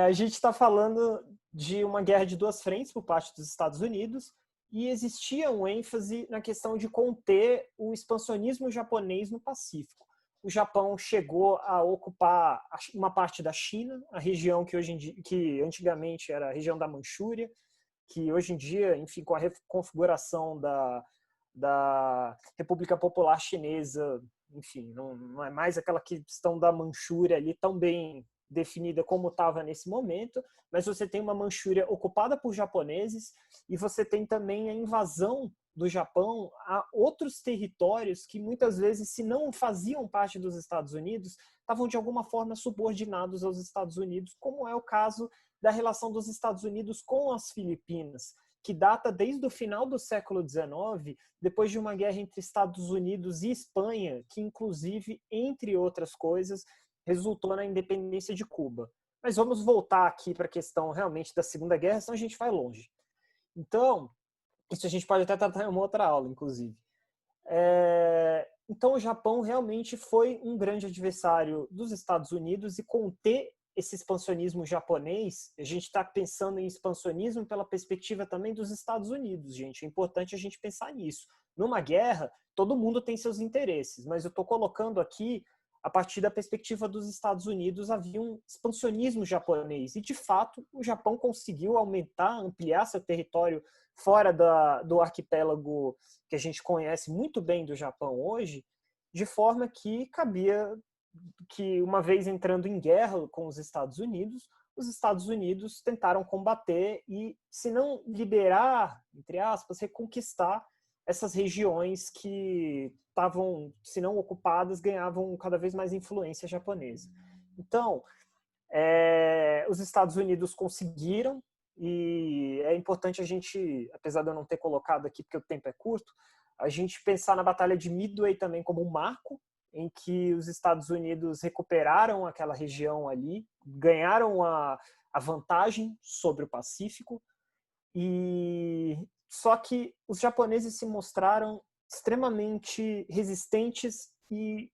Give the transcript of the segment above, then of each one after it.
a gente está falando de uma guerra de duas frentes por parte dos Estados Unidos e existia um ênfase na questão de conter o expansionismo japonês no Pacífico. O Japão chegou a ocupar uma parte da China, a região que antigamente era a região da Manchúria, que hoje em dia, enfim, com a reconfiguração da República Popular Chinesa, enfim, não é mais aquela questão da Manchúria ali tão bem definida como estava nesse momento, mas você tem uma Manchúria ocupada por japoneses e você tem também a invasão do Japão a outros territórios que muitas vezes, se não faziam parte dos Estados Unidos, estavam de alguma forma subordinados aos Estados Unidos, como é o caso da relação dos Estados Unidos com as Filipinas, que data desde o final do século XIX, depois de uma guerra entre Estados Unidos e Espanha, que inclusive, entre outras coisas, resultou na independência de Cuba. Mas vamos voltar aqui para a questão realmente da Segunda Guerra, senão a gente vai longe. Então, isso a gente pode até tratar em uma outra aula, inclusive. Então, o Japão realmente foi um grande adversário dos Estados Unidos e conter esse expansionismo japonês, a gente está pensando em expansionismo pela perspectiva também dos Estados Unidos, gente. É importante a gente pensar nisso. Numa guerra, todo mundo tem seus interesses, mas eu estou colocando aqui, a partir da perspectiva dos Estados Unidos, havia um expansionismo japonês. E, de fato, o Japão conseguiu aumentar, ampliar seu território fora do arquipélago que a gente conhece muito bem do Japão hoje, de forma que cabia que, uma vez entrando em guerra com os Estados Unidos tentaram combater e, se não liberar, entre aspas, reconquistar essas regiões que estavam, se não ocupadas, ganhavam cada vez mais influência japonesa. Então, os Estados Unidos conseguiram, e é importante a gente, apesar de eu não ter colocado aqui porque o tempo é curto, a gente pensar na Batalha de Midway também como um marco, em que os Estados Unidos recuperaram aquela região ali, ganharam a vantagem sobre o Pacífico, e só que os japoneses se mostraram extremamente resistentes e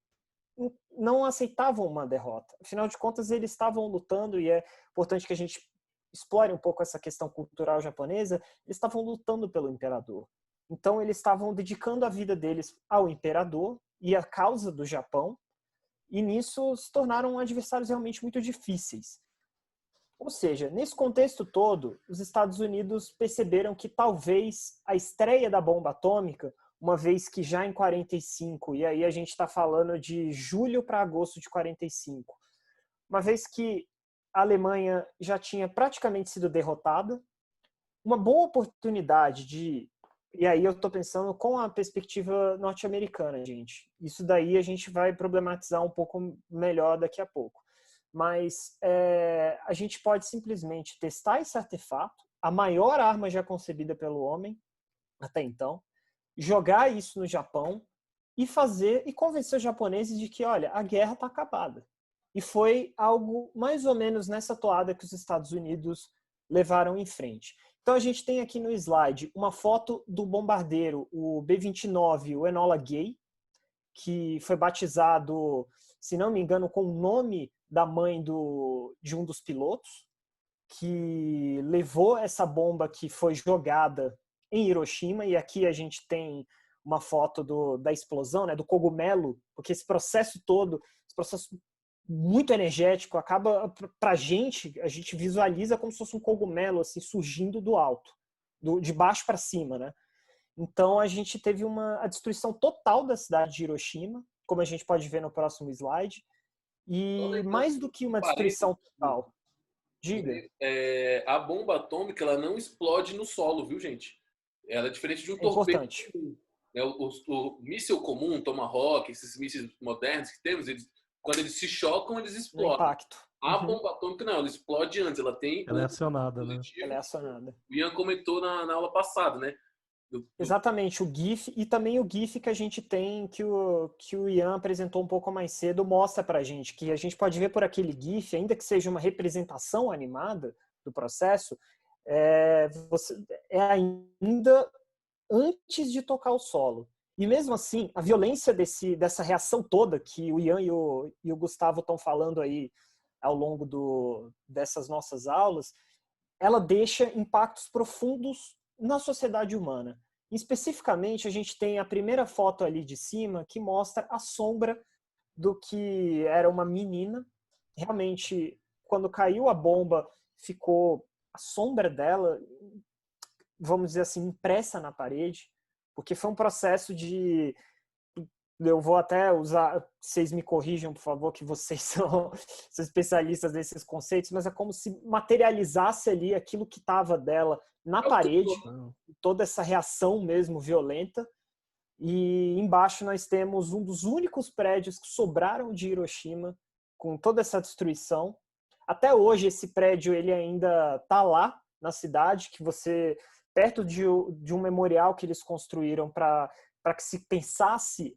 não aceitavam uma derrota. Afinal de contas, eles estavam lutando, e é importante que a gente explore um pouco essa questão cultural japonesa, eles estavam lutando pelo imperador. Então, eles estavam dedicando a vida deles ao imperador e à causa do Japão, e nisso se tornaram adversários realmente muito difíceis. Ou seja, nesse contexto todo, os Estados Unidos perceberam que talvez a estreia da bomba atômica, uma vez que já em 45, e aí a gente está falando de julho para agosto de 45, uma vez que a Alemanha já tinha praticamente sido derrotada, uma boa oportunidade de... E aí eu estou pensando com a perspectiva norte-americana, gente. Isso daí a gente vai problematizar um pouco melhor daqui a pouco. Mas a gente pode simplesmente testar esse artefato, a maior arma já concebida pelo homem até então, jogar isso no Japão e convencer os japoneses de que, olha, a guerra está acabada. E foi algo mais ou menos nessa toada que os Estados Unidos levaram em frente. Então a gente tem aqui no slide uma foto do bombardeiro, o B-29, o Enola Gay, que foi batizado, se não me engano, com o nome da mãe de um dos pilotos, que levou essa bomba que foi jogada em Hiroshima, e aqui a gente tem uma foto da explosão, né, do cogumelo, porque esse processo todo, esse processo muito energético, acaba, pra gente, a gente visualiza como se fosse um cogumelo assim, surgindo do alto, de baixo para cima, né? Então a gente teve a destruição total da cidade de Hiroshima, como a gente pode ver no próximo slide, e mais do que uma destruição total. Diga. A bomba atômica ela não explode no solo, viu, gente? Ela é diferente de um torpedo. Importante. O míssil comum, Tomahawk, esses mísseis modernos que temos, quando eles se chocam, eles explodem. No impacto. A bomba atômica não, ela explode antes. Ela é acionada, né? Ela é acionada. O Ian comentou na aula passada, né? Exatamente, o GIF e também o GIF que a gente tem, que o Ian apresentou um pouco mais cedo, mostra pra gente, que a gente pode ver por aquele GIF, ainda que seja uma representação animada do processo, é ainda antes de tocar o solo. E mesmo assim, a violência dessa reação toda que o Ian e o Gustavo estão falando aí ao longo dessas nossas aulas, ela deixa impactos profundos na sociedade humana. Especificamente, a gente tem a primeira foto ali de cima que mostra a sombra do que era uma menina. Realmente, quando caiu a bomba, ficou a sombra dela, vamos dizer assim, impressa na parede, porque foi um processo de... Eu vou até usar, vocês me corrijam, por favor, que vocês são especialistas nesses conceitos, mas é como se materializasse ali aquilo que estava dela na parede, toda essa reação mesmo violenta. E embaixo nós temos um dos únicos prédios que sobraram de Hiroshima, com toda essa destruição. Até hoje esse prédio ele ainda está lá na cidade, que você perto de um memorial que eles construíram para que se pensasse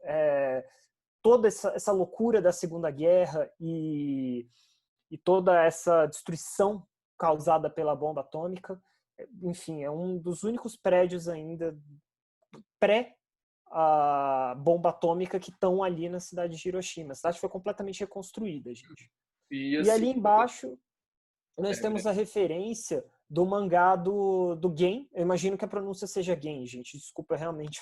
toda essa loucura da Segunda Guerra e toda essa destruição causada pela bomba atômica. Enfim, é um dos únicos prédios ainda pré a bomba atômica que estão ali na cidade de Hiroshima. A cidade foi completamente reconstruída, gente. E assim, ali embaixo nós temos a referência do mangá do Gen. Eu imagino que a pronúncia seja Gen, gente. Desculpa, realmente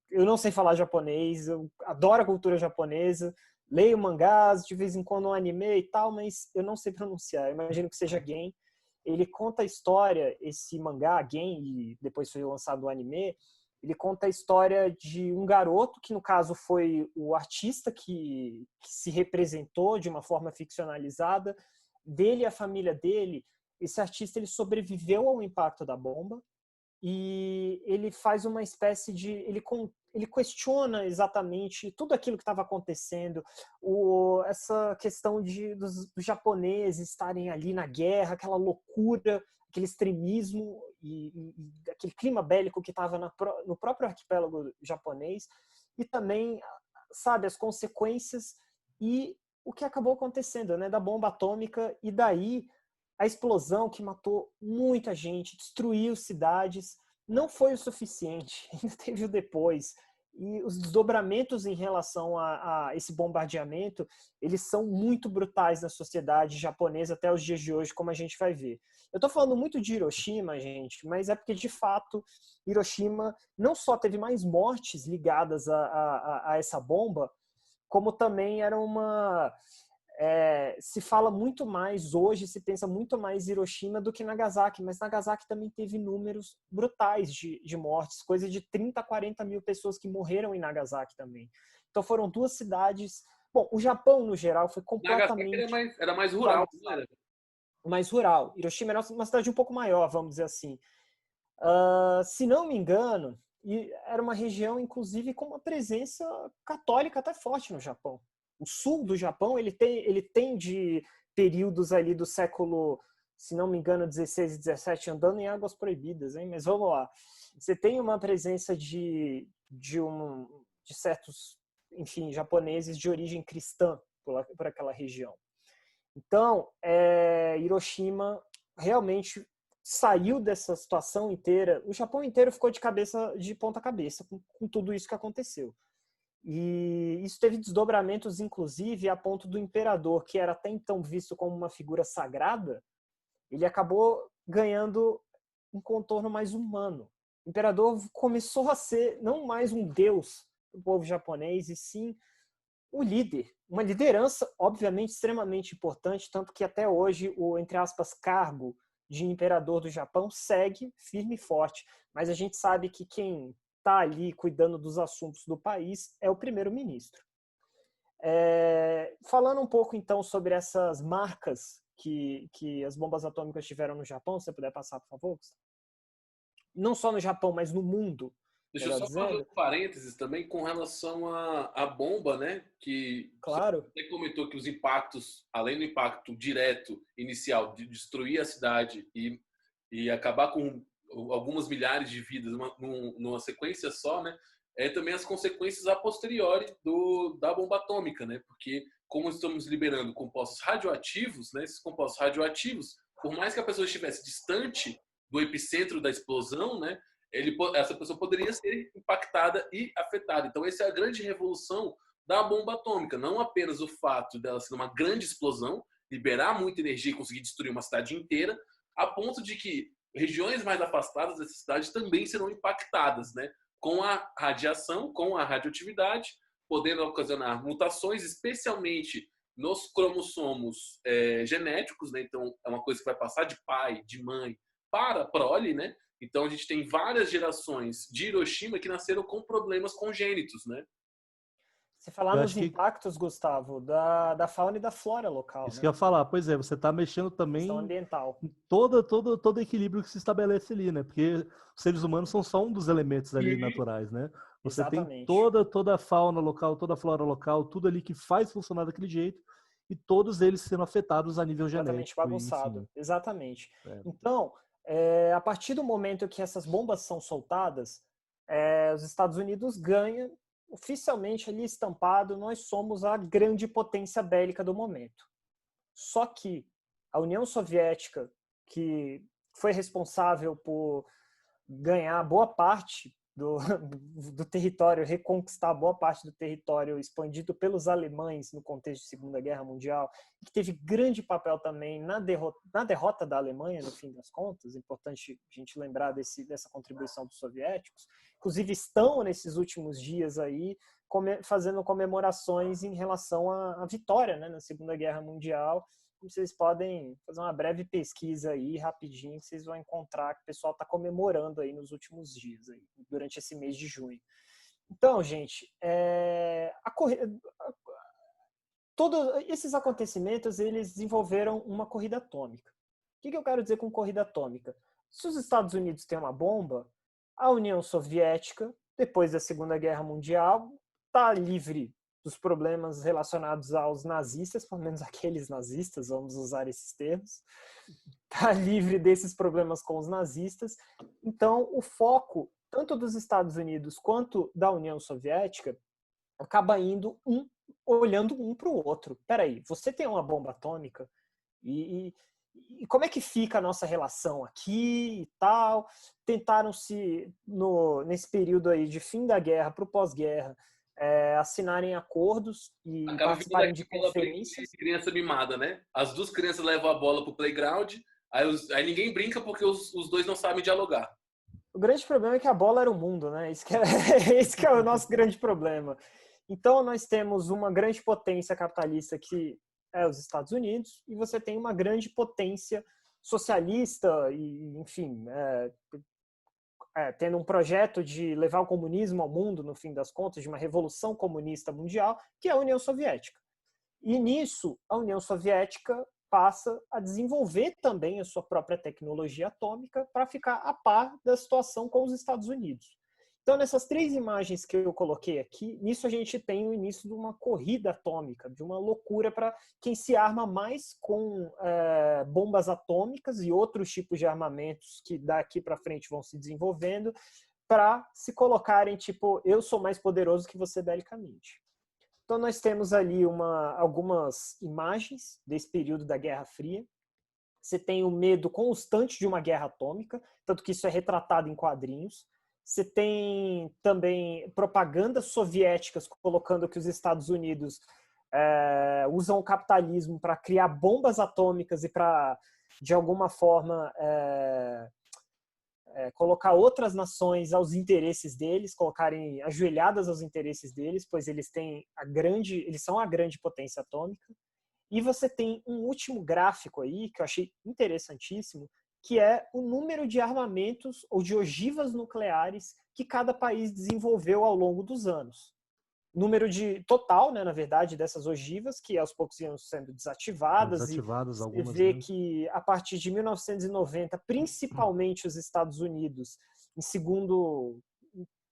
eu não sei falar japonês, eu adoro a cultura japonesa, leio mangás, de vez em quando um anime e tal, mas eu não sei pronunciar. Eu imagino que seja Gen. Ele conta a história, esse mangá, Gen, e depois foi lançado o anime, ele conta a história de um garoto, que no caso foi o artista que se representou de uma forma ficcionalizada, dele e a família dele. Esse artista ele sobreviveu ao impacto da bomba e ele faz uma espécie de... Ele questiona exatamente tudo aquilo que estava acontecendo, essa questão dos japoneses estarem ali na guerra, aquela loucura, aquele extremismo e aquele clima bélico que estava no próprio arquipélago japonês, e também, sabe, as consequências e o que acabou acontecendo, né, da bomba atômica. E daí a explosão que matou muita gente, destruiu cidades, não foi o suficiente, ainda teve o depois. E os desdobramentos em relação a esse bombardeamento, eles são muito brutais na sociedade japonesa até os dias de hoje, como a gente vai ver. Eu estou falando muito de Hiroshima, gente, mas é porque, de fato, Hiroshima não só teve mais mortes ligadas a essa bomba, como também era uma... se fala muito mais hoje, se pensa muito mais em Hiroshima do que Nagasaki, mas Nagasaki também teve números brutais de mortes, coisa de 30 a 40 mil pessoas que morreram em Nagasaki também. Então foram duas cidades... Bom, o Japão, no geral, foi completamente... Nagasaki era mais rural, não era? Mais rural. Hiroshima era uma cidade um pouco maior, vamos dizer assim. Se não me engano, era uma região, inclusive, com uma presença católica até forte no Japão. O sul do Japão, ele tem de períodos ali do século, se não me engano, 16 e 17, andando em águas proibidas, hein? Mas vamos lá. Você tem uma presença de certos, enfim, japoneses de origem cristã por aquela região. Então, Hiroshima realmente saiu dessa situação inteira. O Japão inteiro ficou de ponta cabeça com tudo isso que aconteceu. E isso teve desdobramentos, inclusive, a ponto do imperador, que era até então visto como uma figura sagrada, ele acabou ganhando um contorno mais humano. O imperador começou a ser não mais um deus do povo japonês, e sim o líder, uma liderança, obviamente, extremamente importante, tanto que até hoje o, entre aspas, cargo de imperador do Japão segue firme e forte. Mas a gente sabe que quem está ali cuidando dos assuntos do país é o primeiro-ministro. Falando um pouco, então, sobre essas marcas que as bombas atômicas tiveram no Japão, se você puder passar, por favor? Não só no Japão, mas no mundo. Deixa eu só fazer um parênteses também com relação à bomba, né? Que claro. Você comentou que os impactos, além do impacto direto inicial de destruir a cidade e acabar com algumas milhares de vidas numa sequência só, né? Também as consequências a posteriori da bomba atômica, né? Porque como estamos liberando compostos radioativos, né? Esses compostos radioativos, por mais que a pessoa estivesse distante do epicentro da explosão, né? Essa pessoa poderia ser impactada e afetada. Então, essa é a grande revolução da bomba atômica. Não apenas o fato dela ser uma grande explosão, liberar muita energia e conseguir destruir uma cidade inteira, a ponto de que regiões mais afastadas dessa cidade também serão impactadas, né? Com a radiação, com a radioatividade, podendo ocasionar mutações, especialmente nos cromossomos genéticos, né? Então, é uma coisa que vai passar de pai, de mãe, para a prole, né? Então, a gente tem várias gerações de Hiroshima que nasceram com problemas congênitos, né? Você falar Eu nos acho que impactos, Gustavo, da fauna e da flora local, isso que né? eu ia falar. Pois é, você está mexendo Questão também ambiental. em todo o equilíbrio que se estabelece ali, né? Porque os seres humanos são só um dos elementos ali E naturais, né? Você tem Exatamente. toda a fauna local, toda a flora local, tudo ali que faz funcionar daquele jeito, e todos eles sendo afetados a nível Completamente genético, e, bagunçado. enfim. Exatamente. É. Então, a partir do momento que essas bombas são soltadas, os Estados Unidos ganham oficialmente ali estampado, nós somos a grande potência bélica do momento. Só que a União Soviética, que foi responsável por ganhar boa parte do território, reconquistar boa parte do território expandido pelos alemães no contexto de Segunda Guerra Mundial, e que teve grande papel também na derrota da Alemanha, no fim das contas. É importante a gente lembrar dessa contribuição dos soviéticos. Inclusive, estão nesses últimos dias aí fazendo comemorações em relação à vitória, né, na Segunda Guerra Mundial. Vocês podem fazer uma breve pesquisa aí, rapidinho, que vocês vão encontrar que o pessoal está comemorando aí nos últimos dias, aí, durante esse mês de junho. Então, gente, todos esses acontecimentos, eles desenvolveram uma corrida atômica. O que eu quero dizer com corrida atômica? Se os Estados Unidos têm uma bomba, a União Soviética, depois da Segunda Guerra Mundial, está livre dos problemas relacionados aos nazistas, pelo menos aqueles nazistas, vamos usar esses termos, está livre desses problemas com os nazistas. Então, o foco, tanto dos Estados Unidos quanto da União Soviética, acaba indo olhando um para o outro. Peraí, você tem uma bomba atômica e como é que fica a nossa relação aqui e tal? Tentaram-se, nesse período aí de fim da guerra para o pós-guerra, assinarem acordos e acaba ficando participarem de aquela briga conferências. de criança mimada, né? As duas crianças levam a bola pro playground, aí ninguém brinca porque os dois não sabem dialogar. O grande problema é que a bola era o mundo, né? Esse que é o nosso grande problema. Então, nós temos uma grande potência capitalista que é os Estados Unidos, e você tem uma grande potência socialista e, enfim, tendo um projeto de levar o comunismo ao mundo, no fim das contas, de uma revolução comunista mundial, que é a União Soviética. E nisso, a União Soviética passa a desenvolver também a sua própria tecnologia atômica para ficar a par da situação com os Estados Unidos. Então, nessas três imagens que eu coloquei aqui, nisso a gente tem o início de uma corrida atômica, de uma loucura para quem se arma mais com bombas atômicas e outros tipos de armamentos que daqui para frente vão se desenvolvendo, para se colocarem, tipo, eu sou mais poderoso que você belicamente. Então, nós temos ali algumas imagens desse período da Guerra Fria. Você tem o medo constante de uma guerra atômica, tanto que isso é retratado em quadrinhos. Você tem também propagandas soviéticas colocando que os Estados Unidos usam o capitalismo para criar bombas atômicas e para, de alguma forma, colocar outras nações aos interesses deles, colocarem ajoelhadas aos interesses deles, pois eles são a grande potência atômica. E você tem um último gráfico aí, que eu achei interessantíssimo, que é o número de armamentos ou de ogivas nucleares que cada país desenvolveu ao longo dos anos. Número total, né, na verdade, dessas ogivas, que aos poucos iam sendo desativadas e algumas, vê né? que a partir de 1990, principalmente os Estados Unidos, em segundo,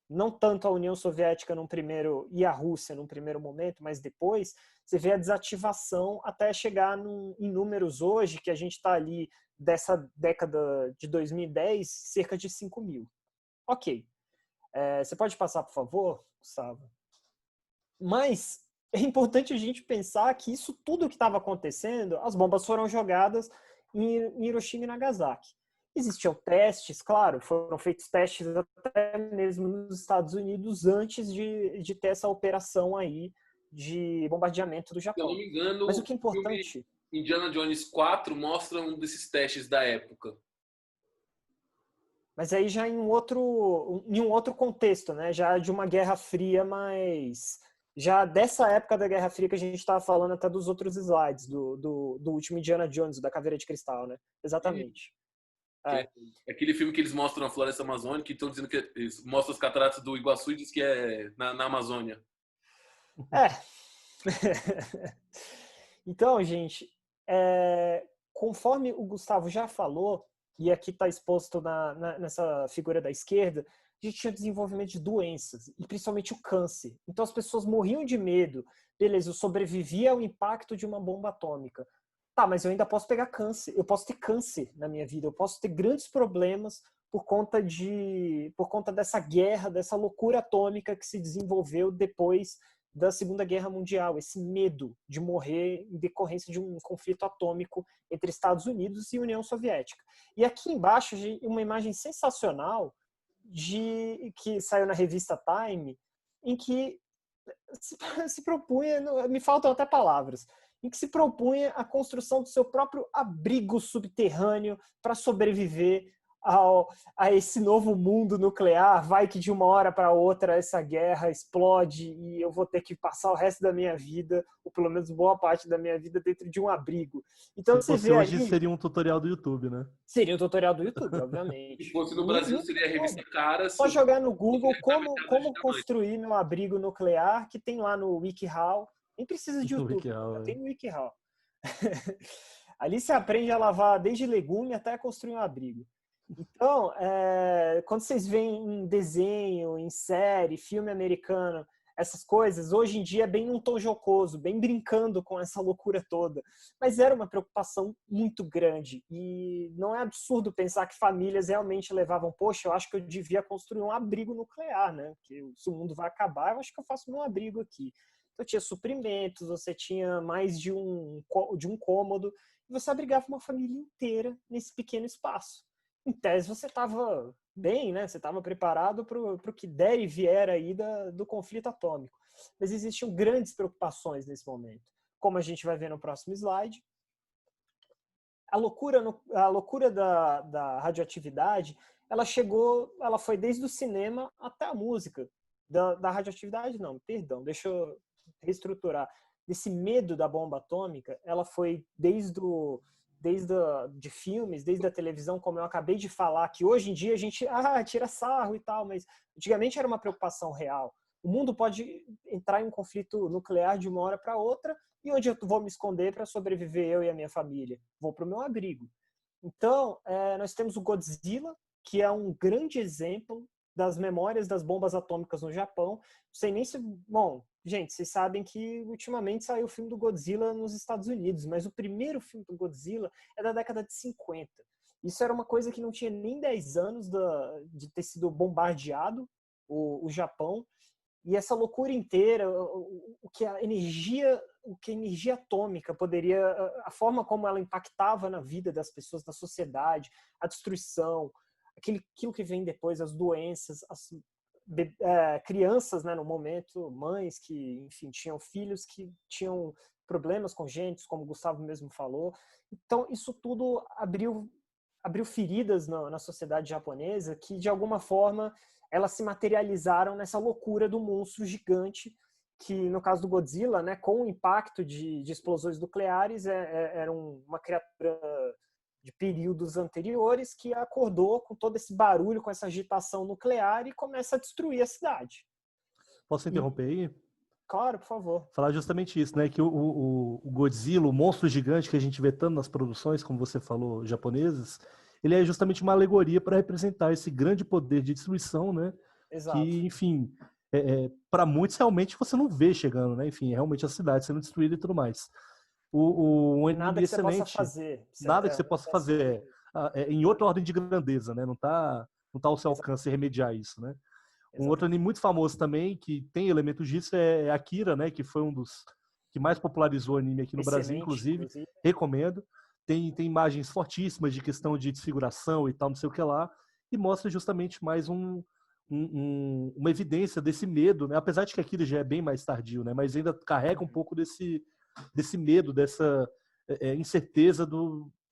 não tanto a União Soviética num primeiro e a Rússia num primeiro momento, mas depois, você vê a desativação até chegar em números hoje, que a gente está ali dessa década de 2010, cerca de 5 mil. Ok. Você pode passar, por favor, Gustavo? Mas é importante a gente pensar que isso tudo que estava acontecendo, as bombas foram jogadas em Hiroshima e Nagasaki. Existiam testes, claro, foram feitos testes até mesmo nos Estados Unidos antes de ter essa operação aí de bombardeamento do Se eu Japão. não me engano, Mas o que é o filme importante... Indiana Jones 4 mostra um desses testes da época. Mas aí já em um outro contexto, né? Já de uma Guerra Fria, mas já dessa época da Guerra Fria que a gente estava falando até dos outros slides, do último Indiana Jones, da Caveira de Cristal, né? Exatamente. Aquele filme que eles mostram na Floresta Amazônica, que estão dizendo que eles mostram as cataratas do Iguaçu e diz que é na Amazônia. É. Então, gente, conforme o Gustavo já falou, e aqui está exposto nessa figura da esquerda, a gente tinha desenvolvimento de doenças, e principalmente o câncer. Então as pessoas morriam de medo. Beleza, eu sobrevivia ao impacto de uma bomba atômica. Tá, mas eu ainda posso pegar câncer, eu posso ter câncer na minha vida, eu posso ter grandes problemas por conta dessa guerra, dessa loucura atômica que se desenvolveu depois da Segunda Guerra Mundial, esse medo de morrer em decorrência de um conflito atômico entre Estados Unidos e União Soviética. E aqui embaixo, uma imagem sensacional que saiu na revista Time, em que se propunha, me faltam até palavras, em que se propunha a construção do seu próprio abrigo subterrâneo para sobreviver a esse novo mundo nuclear. Vai que de uma hora para outra essa guerra explode e eu vou ter que passar o resto da minha vida, ou pelo menos boa parte da minha vida, dentro de um abrigo. Então, se fosse hoje, seria um tutorial do YouTube, né? Seria um tutorial do YouTube, obviamente. Se fosse no Brasil, seria a revista Cara. Só jogar no Google como construir meu abrigo nuclear, que tem lá no WikiHow. Nem precisa de YouTube, tem no WikiHow. Ali você aprende a lavar desde legume até construir um abrigo. Então, quando vocês veem em desenho, em série, filme americano, essas coisas, hoje em dia é bem num tom jocoso, bem brincando com essa loucura toda. Mas era uma preocupação muito grande. E não é absurdo pensar que famílias realmente levavam, poxa, eu acho que eu devia construir um abrigo nuclear, né? Porque se o mundo vai acabar, eu acho que eu faço meu abrigo aqui. Então tinha suprimentos, você tinha mais de um cômodo, e você abrigava uma família inteira nesse pequeno espaço. Em tese, você estava bem, né? Você estava preparado para o que der e vier aí do conflito atômico. Mas existiam grandes preocupações nesse momento. Como a gente vai ver no próximo slide, a loucura da radioatividade, ela foi desde o cinema até a música. Da radioatividade, não, perdão, deixa eu reestruturar. Desse medo da bomba atômica, ela foi desde filmes, desde a televisão, como eu acabei de falar, que hoje em dia a gente tira sarro e tal, mas antigamente era uma preocupação real. O mundo pode entrar em um conflito nuclear de uma hora para outra, e onde eu vou me esconder para sobreviver eu e a minha família? Vou para o meu abrigo. Então, nós temos o Godzilla, que é um grande exemplo das memórias das bombas atômicas no Japão. Não sei nem se... Bom, gente, vocês sabem que ultimamente saiu o filme do Godzilla nos Estados Unidos, mas o primeiro filme do Godzilla é da década de 50. Isso era uma coisa que não tinha nem 10 anos de ter sido bombardeado o Japão. E essa loucura inteira, o que a energia atômica poderia, a forma como ela impactava na vida das pessoas, na sociedade, a destruição, aquilo que vem depois, as doenças, crianças, né, no momento, mães que, enfim, tinham filhos que tinham problemas congênitos, como o Gustavo mesmo falou. Então, isso tudo abriu feridas na sociedade japonesa que, de alguma forma, elas se materializaram nessa loucura do monstro gigante, que, no caso do Godzilla, né, com o impacto de explosões nucleares, era uma criatura de períodos anteriores que acordou com todo esse barulho, com essa agitação nuclear e começa a destruir a cidade. Posso interromper aí? Claro, por favor. Falar justamente isso, né? Que o Godzilla, o monstro gigante que a gente vê tanto nas produções, como você falou, japonesas, ele é justamente uma alegoria para representar esse grande poder de destruição, né? Exato. Que, enfim, para muitos realmente você não vê chegando, né? Enfim, realmente a cidade sendo destruída e tudo mais. O anime nada que excelente, você possa fazer. Nada que você possa fazer. Em outra ordem de grandeza, né? Não tá ao seu alcance remediar isso, né? Um outro anime muito famoso também, que tem elementos disso, é Akira, né? Que foi um dos que mais popularizou o anime aqui no Brasil, inclusive. Recomendo. Tem imagens fortíssimas de questão de desfiguração e tal, não sei o que lá. E mostra justamente mais um uma evidência desse medo, né? Apesar de que Akira já é bem mais tardio, né? Mas ainda carrega um pouco desse medo, dessa incerteza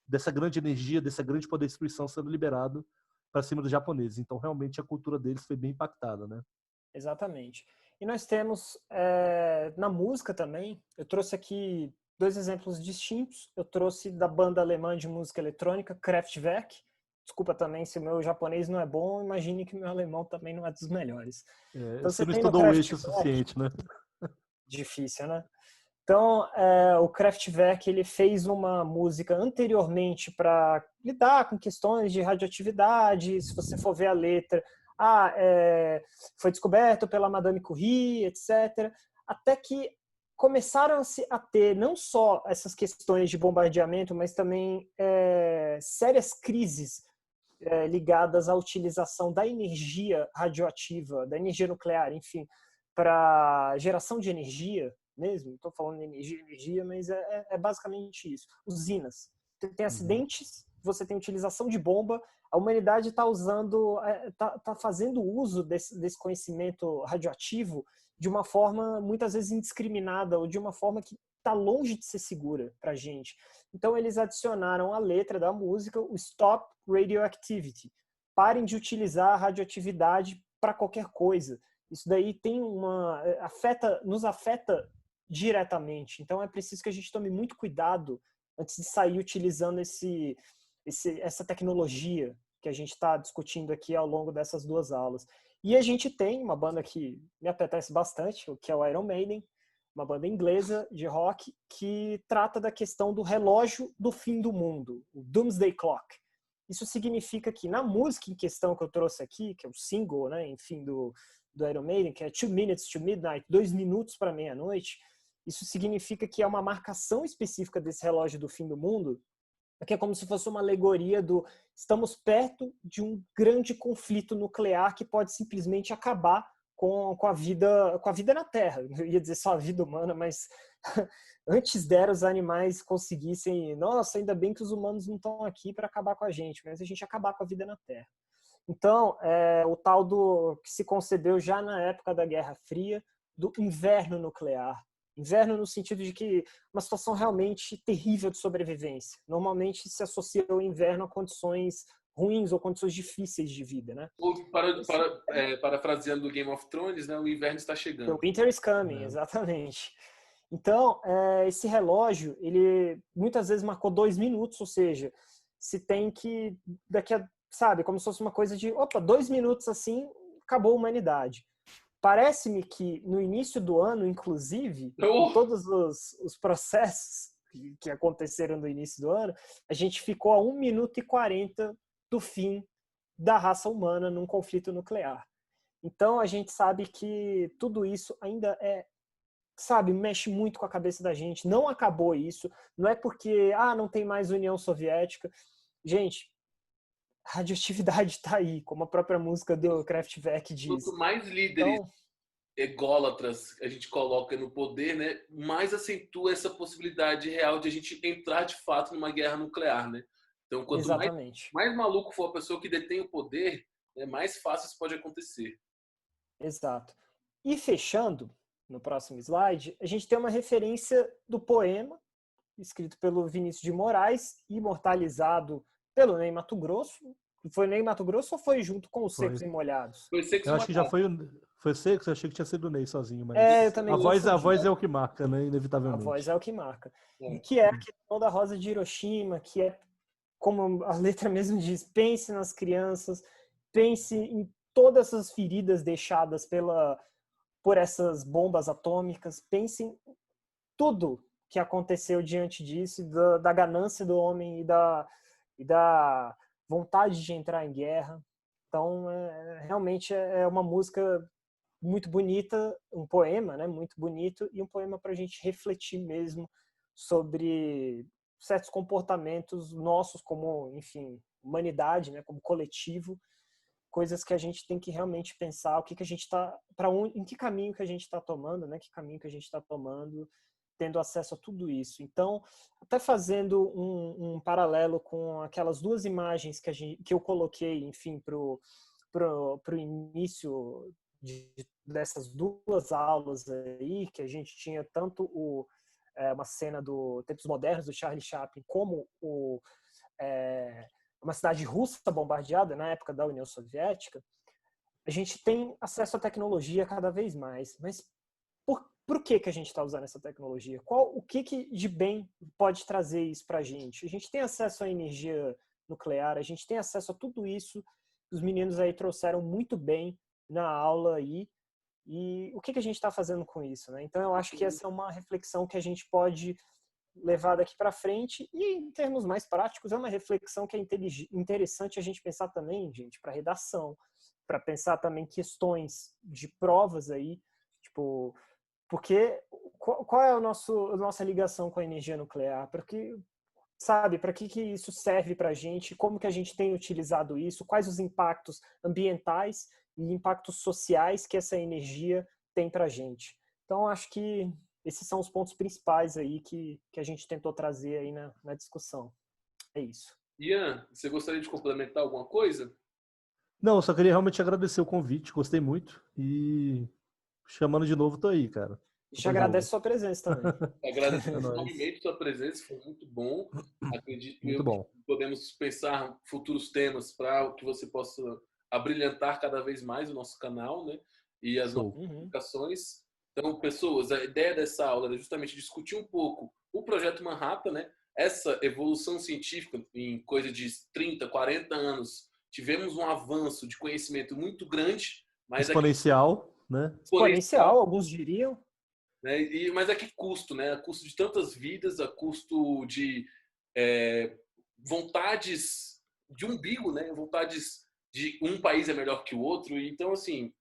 dessa grande energia, dessa grande poder de destruição sendo liberado para cima dos japoneses. Então, realmente, a cultura deles foi bem impactada, né? Exatamente. E nós temos na música também, eu trouxe aqui 2 exemplos distintos. Eu trouxe da banda alemã de música eletrônica, Kraftwerk. Desculpa também se o meu japonês não é bom, imagine que o meu alemão também não é dos melhores. Então Você você não tem no estudou o eixo o Kraftwerk, suficiente, né? difícil, né? Então, o Kraftwerk ele fez uma música anteriormente para lidar com questões de radioatividade. Se você for ver a letra, foi descoberto pela Madame Curie, etc. Até que começaram-se a ter não só essas questões de bombardeamento, mas também sérias crises ligadas à utilização da energia radioativa, da energia nuclear, enfim, para geração de energia mesmo. Estou falando de energia, mas é basicamente isso. Usinas. Tem acidentes, você tem utilização de bomba, a humanidade está usando, está fazendo uso desse conhecimento radioativo de uma forma muitas vezes indiscriminada ou de uma forma que está longe de ser segura para a gente. Então eles adicionaram à letra da música o Stop Radioactivity. Parem de utilizar a radioatividade para qualquer coisa. Isso daí tem nos afeta diretamente. Então é preciso que a gente tome muito cuidado antes de sair utilizando essa tecnologia que a gente está discutindo aqui ao longo dessas 2 aulas. E a gente tem uma banda que me apetece bastante, que é o Iron Maiden, uma banda inglesa de rock que trata da questão do relógio do fim do mundo, o Doomsday Clock. Isso significa que na música em questão que eu trouxe aqui, que é o single, né, enfim, do Iron Maiden, que é 2 Minutes to Midnight, 2 minutos para meia-noite, isso significa que é uma marcação específica desse relógio do fim do mundo, que é como se fosse uma alegoria do estamos perto de um grande conflito nuclear que pode simplesmente acabar com a vida na Terra. Eu ia dizer só a vida humana, mas antes dera os animais conseguissem, nossa, ainda bem que os humanos não estão aqui para acabar com a gente, mas a gente acabar com a vida na Terra. Então, o tal do que se concebeu já na época da Guerra Fria, do inverno nuclear. Inverno no sentido de que uma situação realmente terrível de sobrevivência. Normalmente se associa o inverno a condições ruins ou condições difíceis de vida, né? Ou parafraseando o Game of Thrones, né? O inverno está chegando. The winter is coming, exatamente. Então, esse relógio, ele muitas vezes marcou 2 minutos, ou seja, se tem que, daqui a, sabe, como se fosse uma coisa de, 2 minutos assim, acabou a humanidade. Parece-me que no início do ano, inclusive, em todos os processos que aconteceram no início do ano, a gente ficou a 1 minuto e 40 do fim da raça humana num conflito nuclear. Então a gente sabe que tudo isso ainda mexe muito com a cabeça da gente. Não acabou isso, não é porque não tem mais União Soviética. Gente, a radioatividade está aí, como a própria música do Kraftwerk diz. Quanto mais líderes ególatras a gente coloca no poder, né, mais acentua essa possibilidade real de a gente entrar de fato numa guerra nuclear, né? Então, quanto mais maluco for a pessoa que detém o poder, né, mais fácil isso pode acontecer. Exato. E fechando, no próximo slide, a gente tem uma referência do poema escrito pelo Vinícius de Moraes, imortalizado pelo Ney Matogrosso. Foi Ney Matogrosso ou foi junto com os Secos e Molhados? Foi Secos e Molhados. Eu acho que já foi Secos, eu achei que tinha sido o Ney sozinho, mas eu também a voz é o que marca, né, inevitavelmente. A voz é o que marca. E que é a questão da Rosa de Hiroshima, que é, como a letra mesmo diz, pense nas crianças, pense em todas as feridas deixadas por essas bombas atômicas, pense em tudo que aconteceu diante disso, da ganância do homem e da vontade de entrar em guerra. Então, realmente é uma música muito bonita, um poema, né, muito bonito, e um poema para a gente refletir mesmo sobre certos comportamentos nossos como, enfim, humanidade, né, como coletivo, coisas que a gente tem que realmente pensar, em que caminho que a gente está tomando, né, que caminho que a gente está tomando, tendo acesso a tudo isso. Então, até fazendo um paralelo com aquelas 2 imagens que eu coloquei, enfim, para o início dessas duas aulas aí, que a gente tinha tanto uma cena do Tempos Modernos, do Charlie Chaplin, como uma cidade russa bombardeada na época da União Soviética, a gente tem acesso à tecnologia cada vez mais. Mas por que a gente está usando essa tecnologia? O que de bem pode trazer isso para a gente? A gente tem acesso à energia nuclear, a gente tem acesso a tudo isso. Os meninos aí trouxeram muito bem na aula aí. E o que a gente está fazendo com isso, né? Então, eu acho que essa é uma reflexão que a gente pode levar daqui para frente. E, em termos mais práticos, é uma reflexão que é interessante a gente pensar também, gente, para redação, para pensar também questões de provas aí, tipo, porque qual é a nossa ligação com a energia nuclear? Porque, sabe, para que isso serve para a gente? Como que a gente tem utilizado isso? Quais os impactos ambientais e impactos sociais que essa energia tem para a gente? Então, acho que esses são os pontos principais aí que a gente tentou trazer aí na discussão. É isso. Ian, você gostaria de complementar alguma coisa? Não, eu só queria realmente agradecer o convite, gostei muito. E chamando de novo, tô aí, cara. Te agradeço a sua presença também. Agradeço enormemente a sua presença, foi muito bom. Acredito muito bom. Que podemos pensar futuros temas para que você possa abrilhantar cada vez mais o nosso canal, né? E as nossas publicações. Então, pessoas, a ideia dessa aula é justamente discutir um pouco o Projeto Manhattan, né? Essa evolução científica em coisa de 30, 40 anos. Tivemos um avanço de conhecimento muito grande. Mas exponencial, né? Exponencial, alguns diriam. Né? Mas a que custo, né? A custo de tantas vidas, a custo de vontades de umbigo, né? Vontades de um país é melhor que o outro. Então, assim,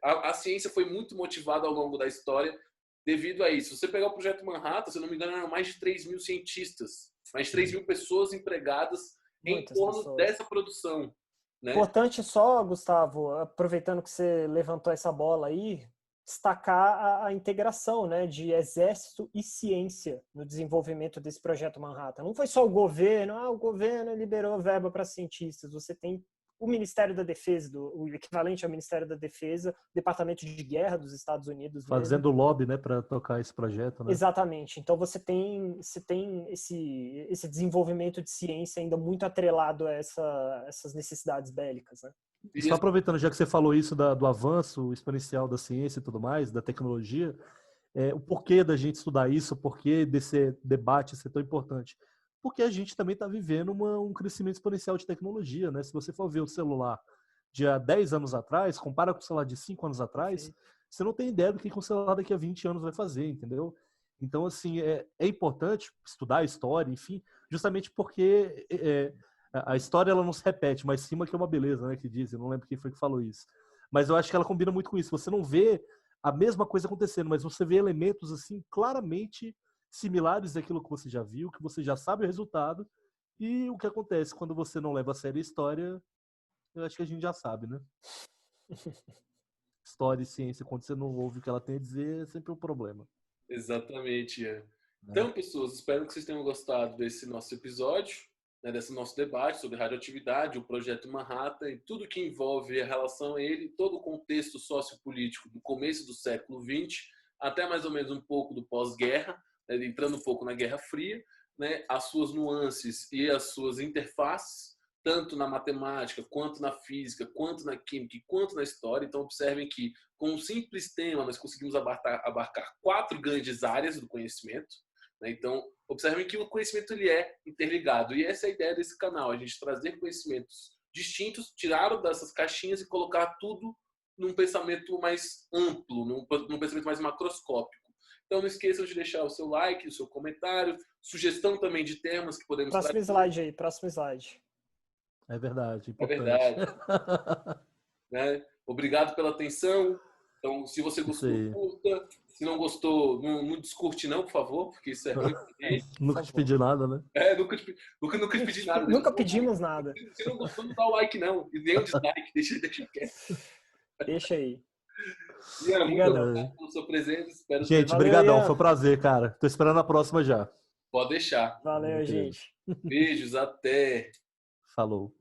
a ciência foi muito motivada ao longo da história devido a isso. Se você pegar o Projeto Manhattan, se eu não me engano, eram mais de 3 mil cientistas, mais de 3 mil pessoas empregadas em torno dessa produção. Né? Importante só, Gustavo, aproveitando que você levantou essa bola aí, destacar a integração, né, de exército e ciência no desenvolvimento desse Projeto Manhattan. Não foi só o governo liberou verba para cientistas. Você tem o Ministério da Defesa, o equivalente ao Ministério da Defesa, o Departamento de Guerra dos Estados Unidos. Fazendo lobby, né, para tocar esse projeto, né? Exatamente. Então você tem esse desenvolvimento de ciência ainda muito atrelado a essas necessidades bélicas, né? Só aproveitando, já que você falou isso do avanço exponencial da ciência e tudo mais, da tecnologia, o porquê da gente estudar isso, o porquê desse debate ser tão importante. Porque a gente também está vivendo um crescimento exponencial de tecnologia, né? Se você for ver o celular de há 10 anos atrás, compara com o celular de 5 anos atrás, você não tem ideia do que o celular daqui a 20 anos vai fazer, entendeu? Então, assim, é importante estudar a história, enfim, justamente porque a história ela não se repete, mas cima que é uma beleza, né, que dizem, não lembro quem foi que falou isso. Mas eu acho que ela combina muito com isso. Você não vê a mesma coisa acontecendo, mas você vê elementos, assim, claramente similares àquilo que você já viu, que você já sabe o resultado, e o que acontece quando você não leva a sério a história, eu acho que a gente já sabe, né? História e ciência, quando você não ouve o que ela tem a dizer, é sempre um problema. Exatamente, Ian. Então, pessoas, espero que vocês tenham gostado desse nosso episódio, né, desse nosso debate sobre radioatividade, o Projeto Manhattan e tudo que envolve a relação a ele, todo o contexto sociopolítico do começo do século XX até mais ou menos um pouco do pós-guerra, né, entrando um pouco na Guerra Fria, né, as suas nuances e as suas interfaces, tanto na matemática, quanto na física, quanto na química, quanto na história. Então, observem que, com um simples tema, nós conseguimos abarcar 4 grandes áreas do conhecimento. Né? Então, observem que o conhecimento ele é interligado. E essa é a ideia desse canal, a gente trazer conhecimentos distintos, tirar dessas caixinhas e colocar tudo num pensamento mais amplo, num pensamento mais macroscópico. Então, não esqueçam de deixar o seu like, o seu comentário, sugestão também de temas que podemos trazer. Próximo slide. É verdade, importante. É verdade. Né? Obrigado pela atenção. Então, se você gostou, curta. Se não gostou, não discute não, por favor, porque isso é ruim. Nunca te pedi nada, né? Nunca te pedi nada. Nunca pedimos nada. Se não gostou, não dá o like não. E nem o dislike, deixa quieto. Deixa aí. Ian, muito obrigado pela sua presença. Espero gente, brigadão. Foi um prazer, cara. Tô esperando a próxima já. Pode deixar. Valeu, gente. Beijos, até. Falou.